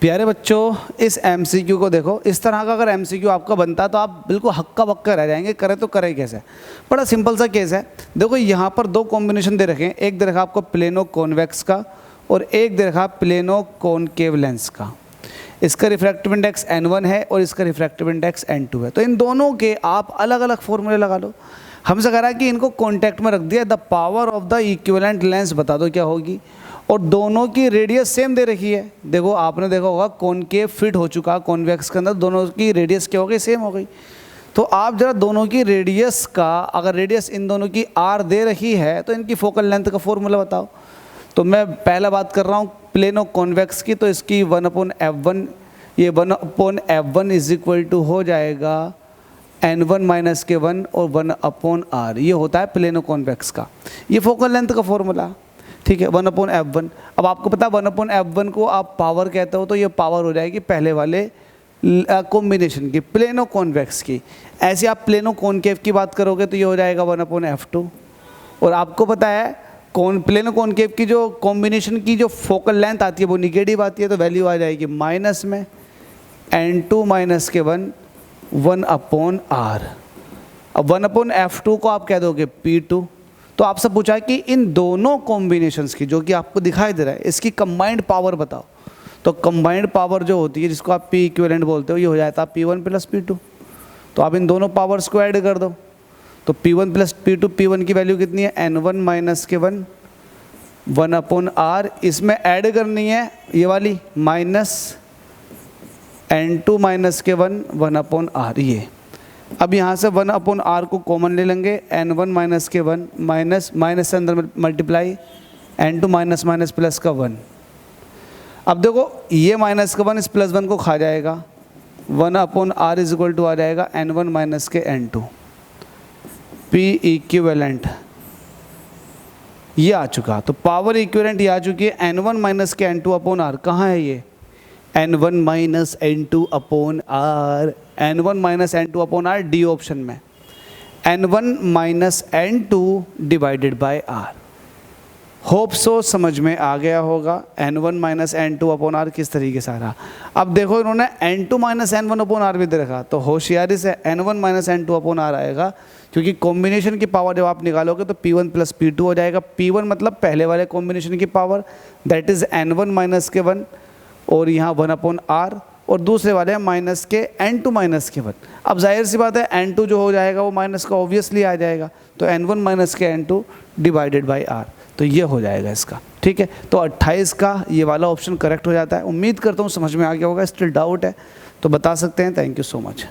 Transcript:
प्यारे बच्चों, इस एमसीक्यू को देखो। इस तरह का अगर एमसीक्यू आपका बनता तो आप बिल्कुल हक्का बक्का रह जाएंगे, करे तो करे कैसे। बड़ा सिंपल सा केस है। देखो यहाँ पर दो कॉम्बिनेशन दे रखे हैं, एक दे रखा आपको प्लेनो कॉन्वेक्स का और एक दे रखा प्लेनो कॉनकेव लेंस का। इसका रिफ्रैक्टिव इंडेक्स n1 है और इसका रिफ्रैक्टिव इंडेक्स n2 है। तो इन दोनों के आप अलग अलग फॉर्मूले लगा लो। हमसे कह रहा है कि इनको कॉन्टैक्ट में रख दिया, the power of the equivalent lens बता दो क्या होगी, और दोनों की रेडियस सेम दे रखी है। देखो आपने देखा होगा कॉनकेव फिट हो चुका कॉन्वेक्स के अंदर, दोनों की रेडियस क्या हो गई, सेम हो गई। तो आप जरा दोनों की रेडियस का, अगर रेडियस इन दोनों की r दे रही है तो इनकी फोकल लेंथ का फॉर्मूला बताओ। तो मैं पहला बात कर रहा हूँ प्लेनो कॉन्वेक्स की, तो इसकी 1/f1, ये 1/f1 इज इक्वल टू हो जाएगा n1 माइनस के 1 और 1/r। ये होता है प्लेनो कॉन्वेक्स का, ये फोकल लेंथ का फॉर्मूला, ठीक है, 1/f1। अब आपको पता है 1/f1 को आप पावर कहते हो, तो ये पावर हो जाएगी पहले वाले कॉम्बिनेशन की, प्लेनो कॉन्वेक्स की। ऐसे आप प्लेनो कॉनकेव की बात करोगे तो ये हो जाएगा 1/f2। और आपको पता है प्लेनो कॉनकेव की जो कॉम्बिनेशन की जो फोकल लेंथ आती है वो निगेटिव आती है, तो वैल्यू आ जाएगी माइनस में n2 माइनस के 1/r। अब 1/f2 को आप कह दोगे p2। तो आपसे पूछा है कि इन दोनों कॉम्बिनेशंस की, जो कि आपको दिखाई दे रहा है, इसकी कंबाइंड पावर बताओ। तो कंबाइंड पावर जो होती है, जिसको आप p इक्विवेलेंट बोलते हो, ये हो जाता है p1 प्लस p2। तो आप इन दोनों पावर्स को ऐड कर दो, तो p1 प्लस p2, p1 की वैल्यू कितनी है n1 माइनस के 1/r। इसमें ऐड करनी है ये वाली माइनस n2 माइनस के 1/r ये। अब यहाँ से 1/r को कॉमन ले लेंगे, n1 माइनस के 1 माइनस माइनस से अंदर multiply n2 minus minus plus का 1। अब देखो ये माइनस का 1 इस प्लस 1 को खा जाएगा, 1/r इज इक्वल टू आ जाएगा n1 माइनस के n2। p इक्विवेलेंट ये आ चुका, तो पावर इक्विवेलेंट ये आ चुकी है n1 माइनस के n2/r। कहाँ है ये n1 minus n2/r, n1 minus n2/r D option में, n1 minus n2 divided by r। Hope so समझ में आ गया होगा n1 माइनस n2/r किस तरीके से आ रहा। अब देखो इन्होंने n2 माइनस n1/r भी दे रखा, तो होशियारी से n1 माइनस n2/r आएगा, क्योंकि कॉम्बिनेशन की पावर जब आप निकालोगे तो p1 प्लस p2 हो जाएगा। p1 मतलब पहले वाले कॉम्बिनेशन की power, that is n1 minus के 1 और यहाँ 1/r, और दूसरे वाले हैं माइनस के n2 माइनस के 1। अब जाहिर सी बात है n2 जो हो जाएगा वो माइनस का ऑब्वियसली आ जाएगा, तो n1 माइनस के n2 डिवाइडेड बाय r, तो ये हो जाएगा इसका, ठीक है। तो 28 का ये वाला ऑप्शन करेक्ट हो जाता है। उम्मीद करता हूँ समझ में आ गया होगा। स्टिल डाउट है तो बता सकते हैं। Thank you so much.